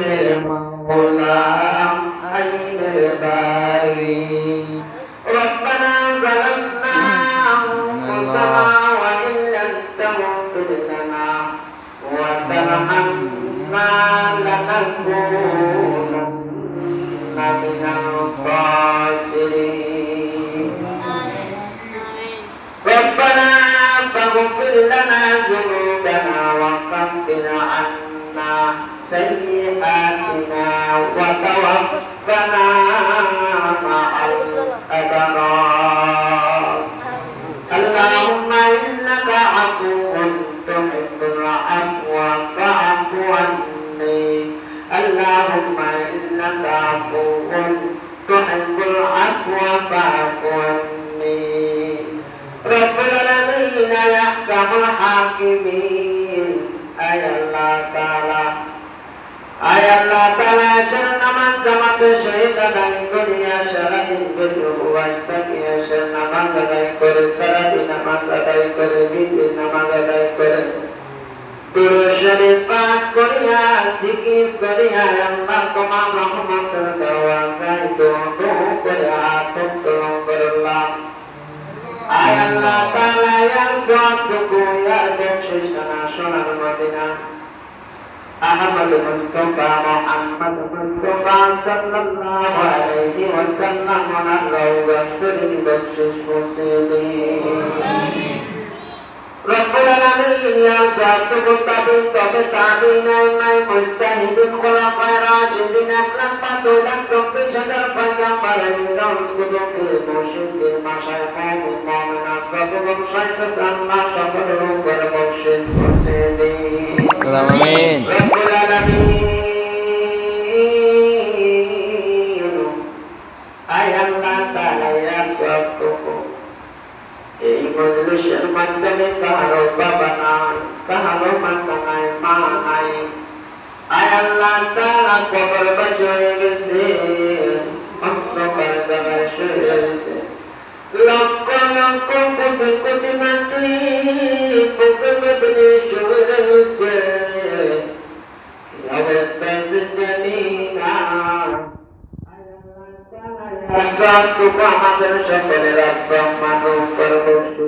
মেরে মৌলা আই মেরে বারি ربنا ظلمنا أنفسنا وإن لم تغفر لنا وترحمنا لنكونن من الخاسرين ربنا فاغفر لنا ذنوبنا وكفر عنا سيئاتنا وتوفنا مع الأبرار اللهم إنك عفو تحب العفو فاعف عني اللهم إنك عفو تحب العفو فاعف عني رب العالمين يحكم الحاكمين أي الله تعالى আয় আল্লাহ তাআলা আজকের নামাজ জামাতে শহীদ আদায় করিয়া সারাদিন বেরোয়াজটাকে এসে নামাজ আদায় করে সারাদিন নামাজ আদায় করে বিদিন নামাজ আদায় করে দুরূদ শরীফ পাঠ করিয়া জিকির করিয়া আল্লাহ তোমার রহমতের দরওয়াজায় দোয়া করে হাত উত্তোলন করলাম আয় আল্লাহ তাআলা ইয়া সওয়াবটুকু ইয়া বকশিশ দানা সোনার মদিনা أحمد مصطفى محمد مصطفى صلى الله عليه وسلم ونرى واشكره بخشش مسلمين رب العالمين يا صادق الطبيب طب التابعين أئمة مجتهدين خلفاء راشدين أكرم فتولك صف شجر پیغمبر الدوس كتب المرشد المشايخ المؤمنين أفضل شيخ سلمى شفر روح بخشش مسلمين آمين رب العالمين أي الله تعالى يا صدق এই মজলিসের মাধ্যমে কারো বাবা নাই কারো মাতা নাই মা নাই আয় আল্লাহ তাআলা কবর বাজয়ে গেছে অন্ধকার জায়গায় শুয়ে গেছে লক্ষ লক্ষ কোটি কোটি মাটি বুকের মধ্যে শুয়ে রয়েছে অবস্থায় সে জানি না সবটুকু আমাদের সকলের ব্রহ্মাণ্ড পরবর্তী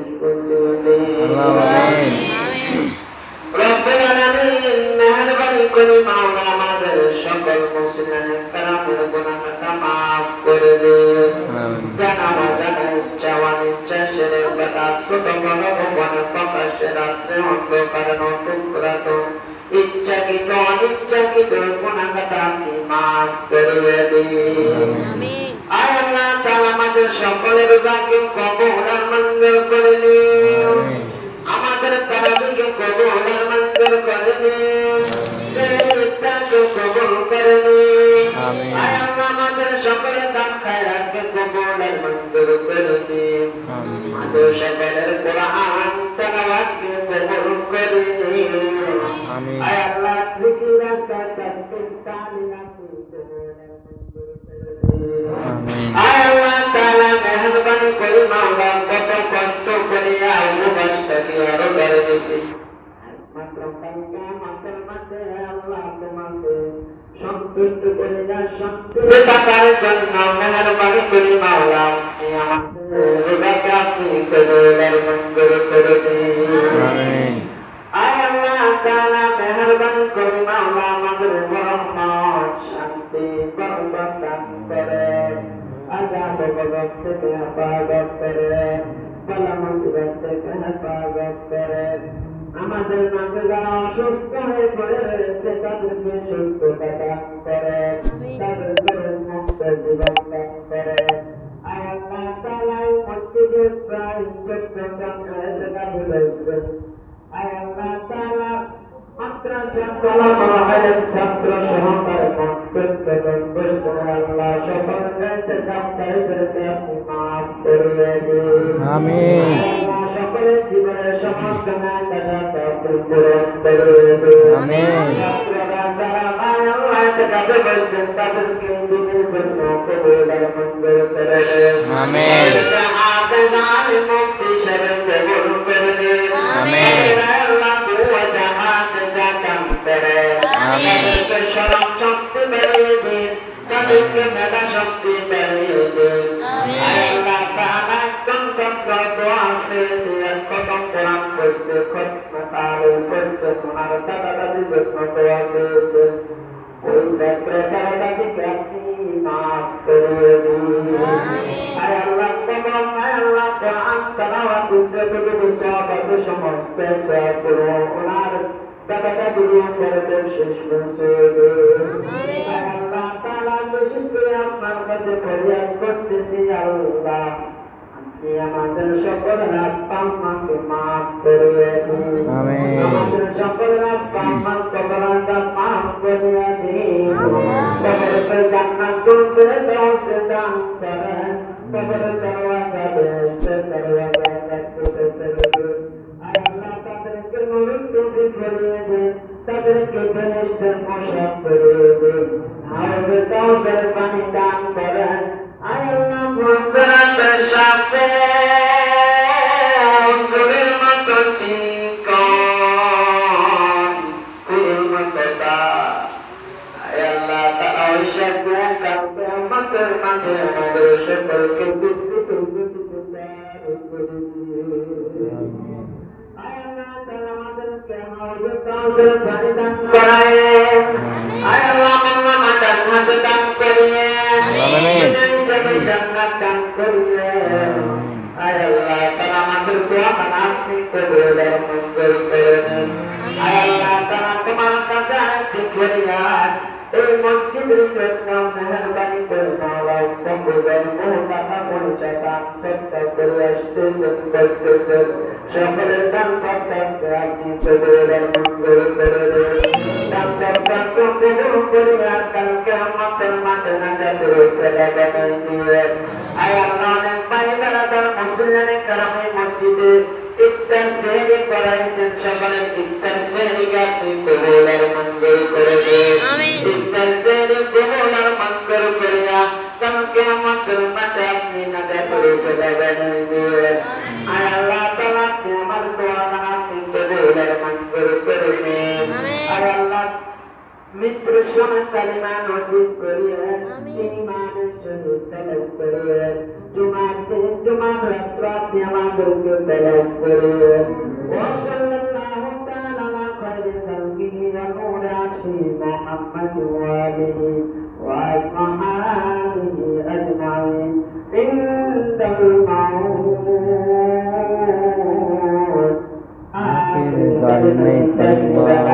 রব্বুল আলামিন মেহেরবানি করে মাওলা আমাদের সকল মুসলিমের কারামের গুনাহটা মাফ করে দিন জানা জানা ইচ্ছা অনিচ্ছা সেরে বেটা ছোট বড় ভবনে প্রকাশ্যে রাত্রে অন্ধকার নটুকরাত ইচ্ছাকৃত অনিচ্ছাকৃত গুনাহটা আপনি মাফ করে দিন আয় আল্লাহ তাআলা আমাদের সকলের রোজাকে কবুল আর মঞ্জুর করে নিন আমাদের তারাবিকে কবুল আর মঞ্জুর করে নিন সেটাকে কবুল করে নিন আয় আল্লাহ আমাদের সকলের দান খায়রাতকে কবুল আর মঞ্জুর করে নিন আমাদের সকলের কোরআন তেলাওয়াতকে কবুল করে নিন আয় আল্লাহ জিকির আজকার তাসবিহ তালিলাতকে কবুল আর মঞ্জুর করে নিন আয় আল্লাহ তাআলা মেহেরবানি করে মাওলা কত কষ্ট করিয়া উপবাসটাকে আরো বেড়ে দিছি মাত্র কালকা মাসের মাঝে আল্লাহ তোমাকে সন্তুষ্ট করে যা সন্তুষ্ট থাকার জন্য মেহেরবানি করে মাওলা আমাদের রোজাকে আপনি কবুল আর মঞ্জুর করে দিন আয় আল্লাহ তাআলা মেহেরবানি করে মাওলা আমাদের রহমত শান্তি বরকত দান করেন আযাব গজব থেকে হেফাজত করেন বালা মুসিবত থেকে হেফাজত করেন আমাদের মাঝে যারা অসুস্থ হয়ে পড়ে রয়েছে তাদেরকে সুস্থতা দান করেন তাদেরকে মুক্ত জীবন দান করেন আয় আল্লাহ তাআলা মসজিদের প্রায় 14 জায়গা রয়েছে আয় আল্লাহ তাআলা মাদ্রাসা কলামা আলেম ছাত্র সহকারে মঞ্চন করছে আল্লাহ সকলকে কামদারিদেরকে আপনি মাফ করে দিন আমিন আল্লাহ সকলের জীবনের সমস্ত নাকাশা তাওফিক পূরণ করে দিন আমিন ছাত্ররা যারা আল্লাহ কাছে বসছেন তাদেরকে দিনের জন্য কবুল আর মঞ্জুর করে দিন আমিন হাফেজ আলিম মুফতি সাহেব কবুল করে দিন আমিন আল্লাহ কুওয়াত হাত জাকাম করে আমিন শরম তাদেরকে মেধা শক্তি বাড়িয়ে দেন আল্লাহ তাআলা কোন ছাত্র দোয়া করেছে খতম কোরআন পড়ছে খতম তাআলিম পড়ছে তোমার দাদা দাদি যত্ন দোয়া করেছে ওই ছাত্র দাদা দাদিকে আপনি মাফ করে দিন আল্লাহ কবর আল্লাহ কোরআন তেলাওয়াত যতটুকু সওয়াব আছে সমস্ত সওয়াব পুরো ওনার দাদা দাদির ফরজের শেষ বছরে আল্লাহ তাআলা বিশেষ করে আপনার কাছে ফরিয়াদ করতেছি আল্লাহ আপনি আমাদের সকলের আত্মাকে মাফ করে দিন আমাদের সকলের আত্মার কবরটা মাফ করে দিন কবরের জান্নাত করে দাও সে দান করেন কবরের দরওয়াজা বেহেশত দরওয়াজা করতে আল্লাহ তাদেরকে নূরের তৌফিক করিয়ে দেন তাদেরকে বেহেশতের পোশাক পরিয়ে দেন হাউজে কাউসার পানি দান করেন আল্লাহ মুজাদ্দাদ সাথে অঙ্গুরের মতো চিকন কুরুর মতো আল্লাহ তাআলা ওই সকল কাউকে আমাদের মাঝে আমাদের সকলকে বিদ্যুৎ এই মসজিদের জন্য মেহরবানি করে মাওলানা সম্বোধন কথা বলছে দান সত্তা করে আসতেছেন করতেছেন সকলের দান সত্তাকে আপনি কবুলের মঞ্জুর করে দেন দান সত্তাকে কবুল করে আর কালকে আমাদের মাঠে নাজাতের সেবা বানাই দিয়ে আয় আল্লাহ অনেক ভাই বেড়াদার মুসলিমের কারণে মসজিদে ইফতার সেহরি করাইছেন সকলের ইফতার সেহরিকে আপনি কবুলের মঞ্জুর করে দেন ইফতার সেহরি কবুলের মঞ্জুর করিয়া কালকে আমাদের মাঠে আপনি নাজাতের সেবা বানাই দিয়ে আয় আল্লাহ তাআলা আপনি আমার দোয়া আপনি কবুলের মঞ্জুর করে দেন আয় আল্লাহ মৃত্যুর সময় কালিমা নসিব করিয়ে ঈমানের সহিত তলব করিয়ে জুমার রাত্র আপনি আমাদেরকে তলব করিয়ে ওয়াসাল্লাল্লাহু তাআলা আলা খায়রি খালকিহি ওয়া নূরি আরশি মুহাম্মাদ ওয়া আলিহি ওয়া আসহাবিহি আজমাইন ইনদাল মাউত আখির কালিমাতুল্লাহ